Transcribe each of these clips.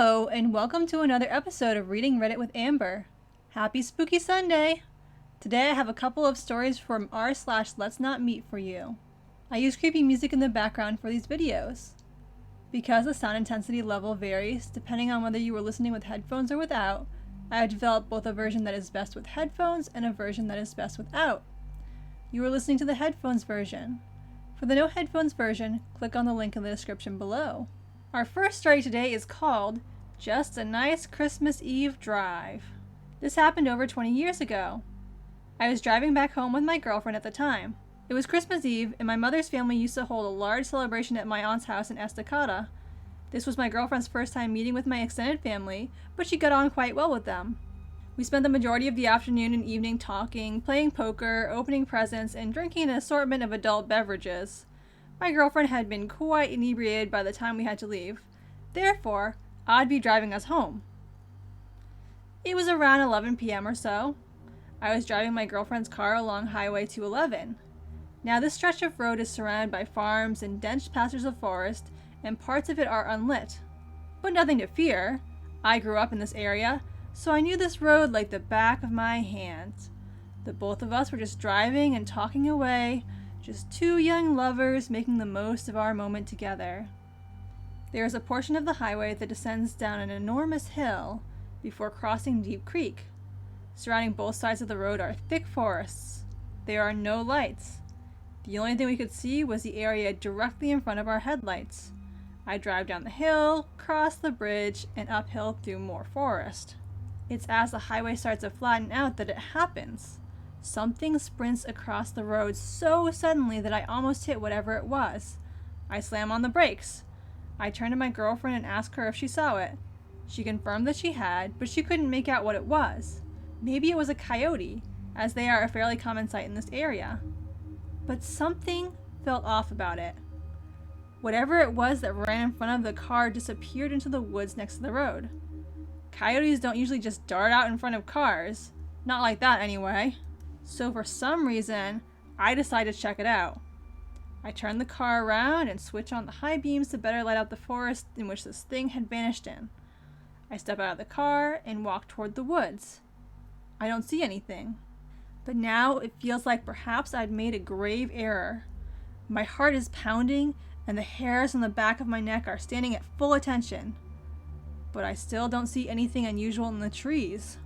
Hello, and welcome to another episode of Reading Reddit with Amber. Happy Spooky Sunday! Today I have a couple of stories from r/LetsNotMeet for you. I use creepy music in the background for these videos. Because the sound intensity level varies depending on whether you were listening with headphones or without, I have developed both a version that is best with headphones and a version that is best without. You are listening to the headphones version. For the no headphones version, click on the link in the description below. Our first story today is called Just a Nice Christmas Eve Drive. This happened over 20 years ago. I was driving back home with my girlfriend at the time. It was Christmas Eve, and my mother's family used to hold a large celebration at my aunt's house in Estacada. This was my girlfriend's first time meeting with my extended family, but she got on quite well with them. We spent the majority of the afternoon and evening talking, playing poker, opening presents, and drinking an assortment of adult beverages. My girlfriend had been quite inebriated by the time we had to leave. Therefore, I'd be driving us home. It was around 11 p.m. or so. I was driving my girlfriend's car along Highway 211. Now this stretch of road is surrounded by farms and dense patches of forest, and parts of it are unlit. But nothing to fear. I grew up in this area, so I knew this road like the back of my hand. The both of us were just driving and talking away, just two young lovers making the most of our moment together. There is a portion of the highway that descends down an enormous hill before crossing Deep Creek. Surrounding both sides of the road are thick forests. There are no lights. The only thing we could see was the area directly in front of our headlights. I drive down the hill, cross the bridge, and uphill through more forest. It's as the highway starts to flatten out that it happens. Something sprints across the road so suddenly that I almost hit whatever it was. I slam on the brakes. I turn to my girlfriend and ask her if she saw it. She confirmed that she had, but she couldn't make out what it was. Maybe it was a coyote, as they are a fairly common sight in this area. But something felt off about it. Whatever it was that ran in front of the car disappeared into the woods next to the road. Coyotes don't usually just dart out in front of cars. Not like that anyway. So for some reason, I decided to check it out. I turned the car around and switch on the high beams to better light out the forest in which this thing had vanished in. I step out of the car and walk toward the woods. I don't see anything. But now it feels like perhaps I'd made a grave error. My heart is pounding and the hairs on the back of my neck are standing at full attention. But I still don't see anything unusual in the trees.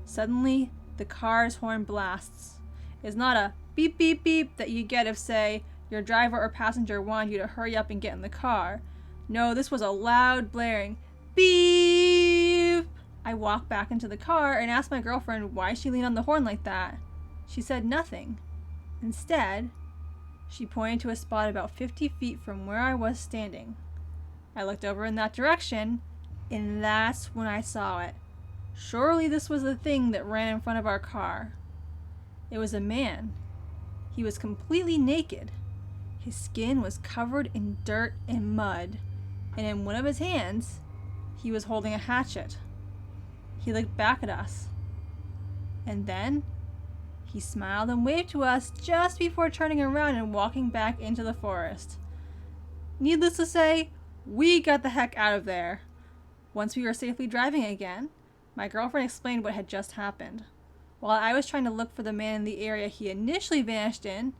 Suddenly, the car's horn blasts. It's not a beep beep beep that you get if, say, your driver or passenger wanted you to hurry up and get in the car. No, this was a loud, blaring beep! I walk back into the car and ask my girlfriend why she leaned on the horn like that. She said nothing. Instead, she pointed to a spot about 50 feet from where I was standing. I looked over in that direction, and that's when I saw it. Surely this was the thing that ran in front of our car. It was a man. He was completely naked. His skin was covered in dirt and mud, and in one of his hands, he was holding a hatchet. He looked back at us. And then, he smiled and waved to us just before turning around and walking back into the forest. Needless to say, we got the heck out of there. Once we were safely driving again, my girlfriend explained what had just happened. While I was trying to look for the man in the area he initially vanished in,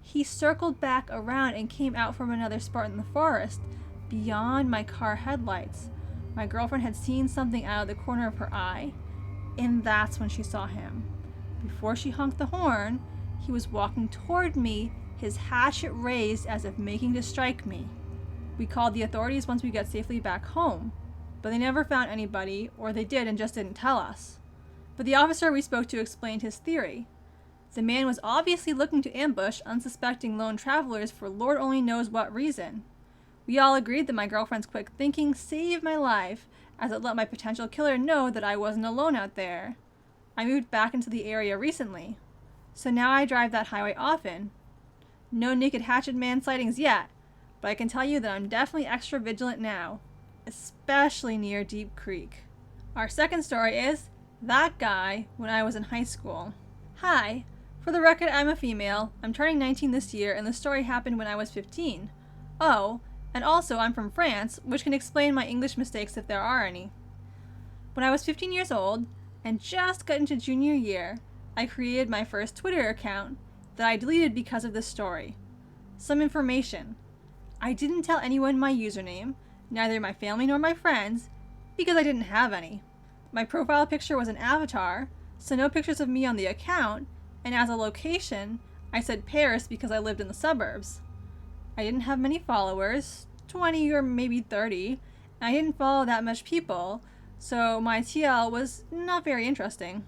he circled back around and came out from another spot in the forest, beyond my car headlights. My girlfriend had seen something out of the corner of her eye, and that's when she saw him. Before she honked the horn, he was walking toward me, his hatchet raised as if making to strike me. We called the authorities once we got safely back home, but they never found anybody, or they did and just didn't tell us. But the officer we spoke to explained his theory. The man was obviously looking to ambush unsuspecting lone travelers for Lord only knows what reason. We all agreed that my girlfriend's quick thinking saved my life, as it let my potential killer know that I wasn't alone out there. I moved back into the area recently, so now I drive that highway often. No naked hatchet man sightings yet, but I can tell you that I'm definitely extra vigilant now, especially near Deep Creek. Our second story is That Guy When I Was in High School. Hi, for the record, I'm a female. I'm turning 19 this year, and the story happened when I was 15. Oh, And also, I'm from France, which can explain my English mistakes if there are any. When I was 15 years old and just got into junior year, I created my first Twitter account that I deleted because of this story. Some information. I didn't tell anyone my username, neither my family nor my friends, because I didn't have any. My profile picture was an avatar, so no pictures of me on the account, and as a location, I said Paris because I lived in the suburbs. I didn't have many followers, 20 or maybe 30, and I didn't follow that much people, so my TL was not very interesting.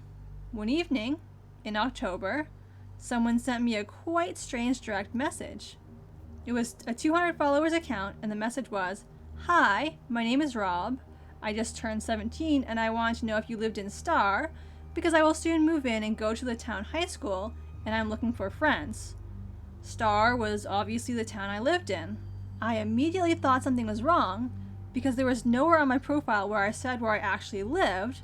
One evening, in October, someone sent me a quite strange direct message. It was a 200 followers account, and the message was, "Hi, my name is Rob. I just turned 17 and I want to know if you lived in Star because I will soon move in and go to the town high school and I'm looking for friends." Star was obviously the town I lived in. I immediately thought something was wrong because there was nowhere on my profile where I said where I actually lived,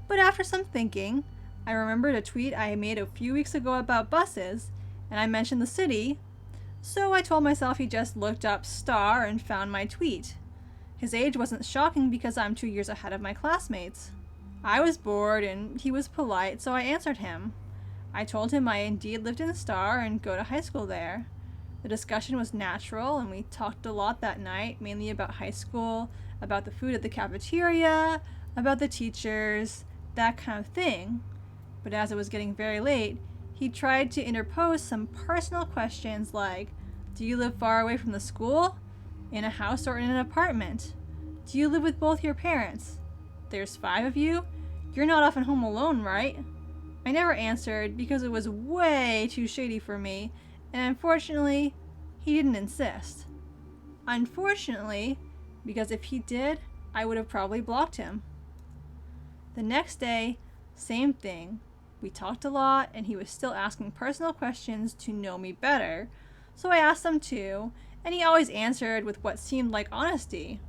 but after some thinking, I remembered a tweet I made a few weeks ago about buses and I mentioned the city, so I told myself he just looked up Star and found my tweet. His age wasn't shocking because I'm 2 years ahead of my classmates. I was bored and he was polite, so I answered him. I told him I indeed lived in Star and go to high school there. The discussion was natural and we talked a lot that night, mainly about high school, about the food at the cafeteria, about the teachers, that kind of thing. But as it was getting very late, he tried to interpose some personal questions like, "Do you live far away from the school? In a house or in an apartment? Do you live with both your parents? There's 5 of you? You're not often home alone, right?" I never answered because it was way too shady for me, and unfortunately, he didn't insist. Unfortunately, because if he did, I would have probably blocked him. The next day, same thing. We talked a lot, and he was still asking personal questions to know me better, so I asked them too, and he always answered with what seemed like honesty.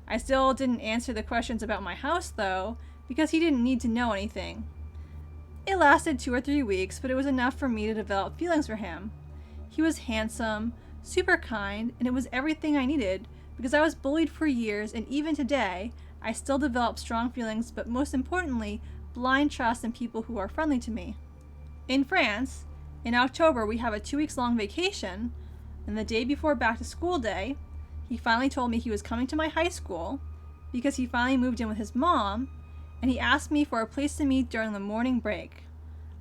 I still didn't answer the questions about my house, though, because he didn't need to know anything. It lasted 2 or 3 weeks, but it was enough for me to develop feelings for him. He was handsome, super kind, and it was everything I needed, because I was bullied for years, and even today, I still develop strong feelings, but most importantly, blind trust in people who are friendly to me. In France, in October, we have a 2-week-long vacation, and the day before back to school day, he finally told me he was coming to my high school because he finally moved in with his mom, and he asked me for a place to meet during the morning break.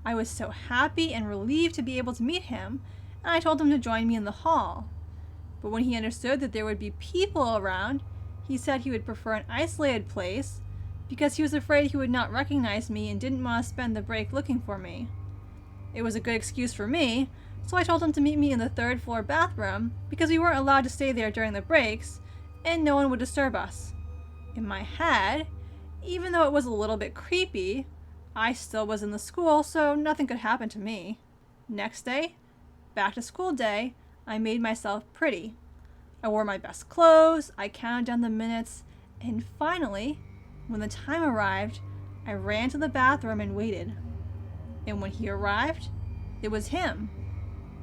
I was so happy and relieved to be able to meet him, and I told him to join me in the hall. But when he understood that there would be people around, he said he would prefer an isolated place because he was afraid he would not recognize me and didn't want to spend the break looking for me. It was a good excuse for me, so I told him to meet me in the 3rd floor bathroom because we weren't allowed to stay there during the breaks and no one would disturb us. In my head, even though it was a little bit creepy, I still was in the school, so nothing could happen to me. Next day, back to school day, I made myself pretty. I wore my best clothes, I counted down the minutes, and finally, when the time arrived, I ran to the bathroom and waited. And when he arrived, it was him.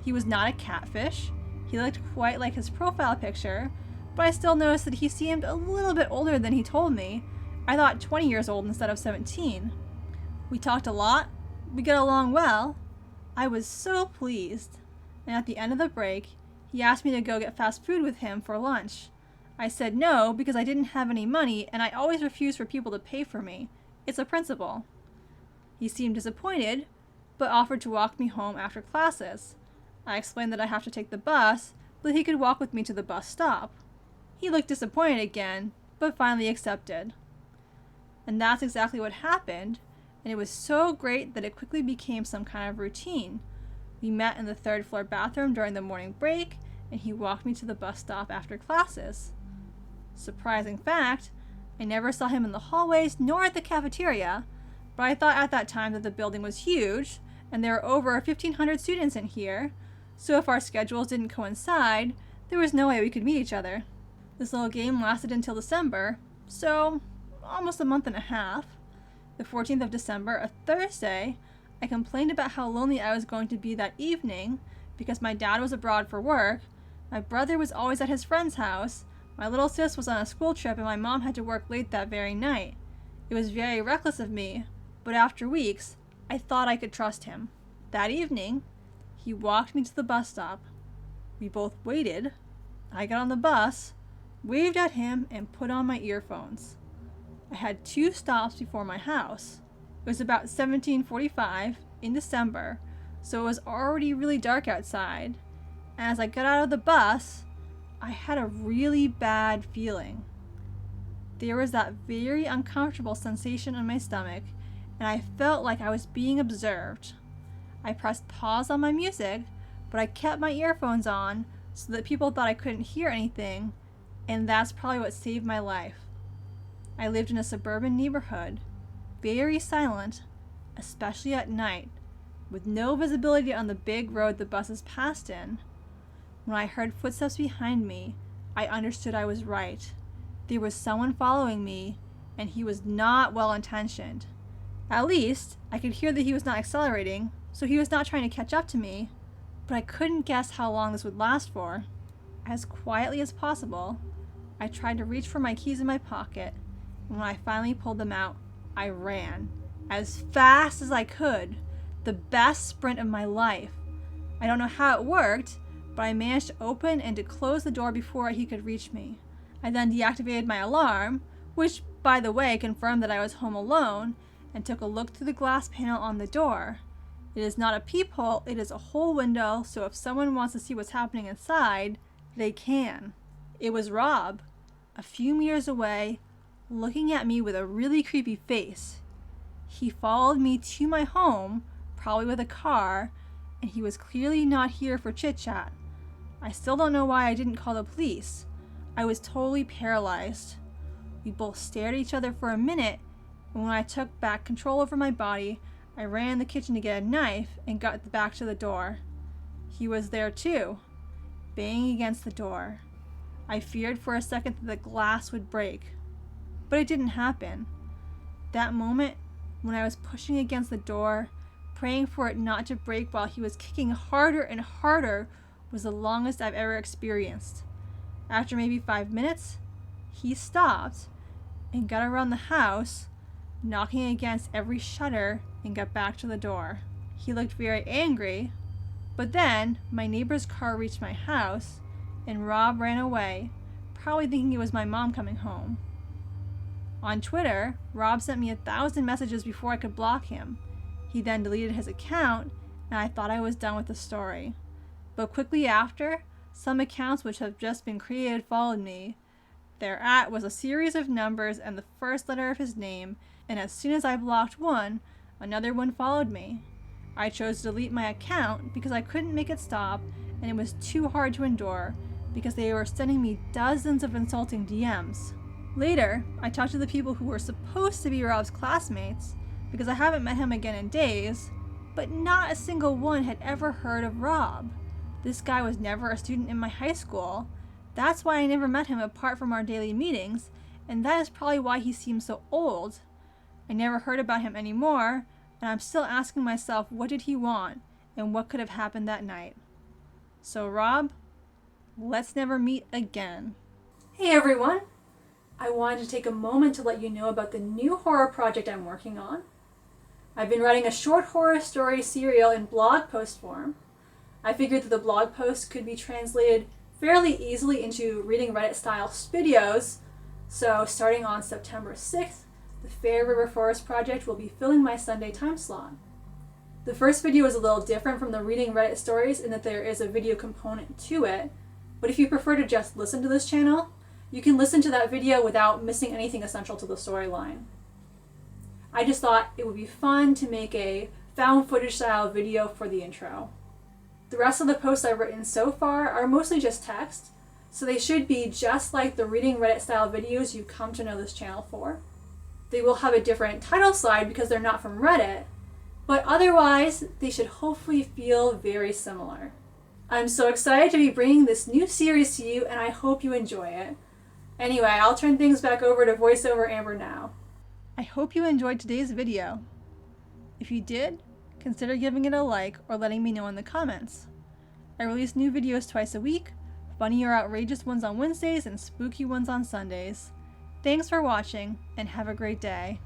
He was not a catfish. He looked quite like his profile picture, but I still noticed that he seemed a little bit older than he told me. I thought 20 years old instead of 17. We talked a lot. We got along well. I was so pleased. And at the end of the break, he asked me to go get fast food with him for lunch. I said no because I didn't have any money and I always refuse for people to pay for me. It's a principle. He seemed disappointed, but offered to walk me home after classes. I explained that I have to take the bus, but he could walk with me to the bus stop. He looked disappointed again, but finally accepted. And that's exactly what happened, and it was so great that it quickly became some kind of routine. We met in the 3rd floor bathroom during the morning break, and he walked me to the bus stop after classes. Surprising fact, I never saw him in the hallways nor at the cafeteria, but I thought at that time that the building was huge, and there were over 1,500 students in here, so if our schedules didn't coincide, there was no way we could meet each other. This little game lasted until December, so almost a month and a half. The 14th of December, a Thursday, I complained about how lonely I was going to be that evening because my dad was abroad for work, my brother was always at his friend's house, My little sis was on a school trip and my mom had to work late that very night. It was very reckless of me, but after weeks, I thought I could trust him. That evening, he walked me to the bus stop. We both waited. I got on the bus, waved at him, and put on my earphones. I had 2 stops before my house. It was about 17:45 in December, so it was already really dark outside. And as I got out of the bus, I had a really bad feeling. There was that very uncomfortable sensation in my stomach, and I felt like I was being observed. I pressed pause on my music, but I kept my earphones on so that people thought I couldn't hear anything, and that's probably what saved my life. I lived in a suburban neighborhood, very silent, especially at night, with no visibility on the big road the buses passed in. When I heard footsteps behind me, I understood I was right. There was someone following me, and he was not well-intentioned. At least, I could hear that he was not accelerating, so he was not trying to catch up to me, but I couldn't guess how long this would last for. As quietly as possible, I tried to reach for my keys in my pocket, and when I finally pulled them out, I ran. As fast as I could. The best sprint of my life. I don't know how it worked, but I managed to open and to close the door before he could reach me. I then deactivated my alarm, which, by the way, confirmed that I was home alone, and took a look through the glass panel on the door. It is not a peephole, it is a whole window, so if someone wants to see what's happening inside, they can. It was Rob, a few meters away, looking at me with a really creepy face. He followed me to my home, probably with a car, and he was clearly not here for chit-chat. I still don't know why I didn't call the police. I was totally paralyzed. We both stared at each other for a minute, and when I took back control over my body, I ran in the kitchen to get a knife and got back to the door. He was there too, banging against the door. I feared for a second that the glass would break, but it didn't happen. That moment, when I was pushing against the door, praying for it not to break while he was kicking harder and harder, was the longest I've ever experienced. After maybe 5 minutes, he stopped and got around the house, knocking against every shutter, and got back to the door. He looked very angry, but then my neighbor's car reached my house, and Rob ran away, probably thinking it was my mom coming home. On Twitter, Rob sent me 1,000 messages before I could block him. He then deleted his account, and I thought I was done with the story. But quickly after, some accounts which have just been created followed me. Their @ was a series of numbers and the first letter of his name, and as soon as I blocked one, another one followed me. I chose to delete my account because I couldn't make it stop, and it was too hard to endure because they were sending me dozens of insulting DMs. Later, I talked to the people who were supposed to be Rob's classmates because I haven't met him again in days, but not a single one had ever heard of Rob. This guy was never a student in my high school. That's why I never met him apart from our daily meetings, and that is probably why he seems so old. I never heard about him anymore, and I'm still asking myself what did he want and what could have happened that night. So Rob, let's never meet again. Hey everyone! I wanted to take a moment to let you know about the new horror project I'm working on. I've been writing a short horror story serial in blog post form. I figured that the blog post could be translated fairly easily into Reading Reddit style videos, so starting on September 6th, the Fair River Forest Project will be filling my Sunday time slot. The first video is a little different from the Reading Reddit stories in that there is a video component to it, but if you prefer to just listen to this channel, you can listen to that video without missing anything essential to the storyline. I just thought it would be fun to make a found footage style video for the intro. The rest of the posts I've written so far are mostly just text, so they should be just like the Reading Reddit style videos you've come to know this channel for. They will have a different title slide because they're not from Reddit, but otherwise they should hopefully feel very similar. I'm so excited to be bringing this new series to you, and I hope you enjoy it. Anyway, I'll turn things back over to VoiceOver Amber now. I hope you enjoyed today's video. If you did, consider giving it a like or letting me know in the comments. I release new videos twice a week, Funny or outrageous ones on Wednesdays and spooky ones on Sundays. Thanks for watching, and have a great day.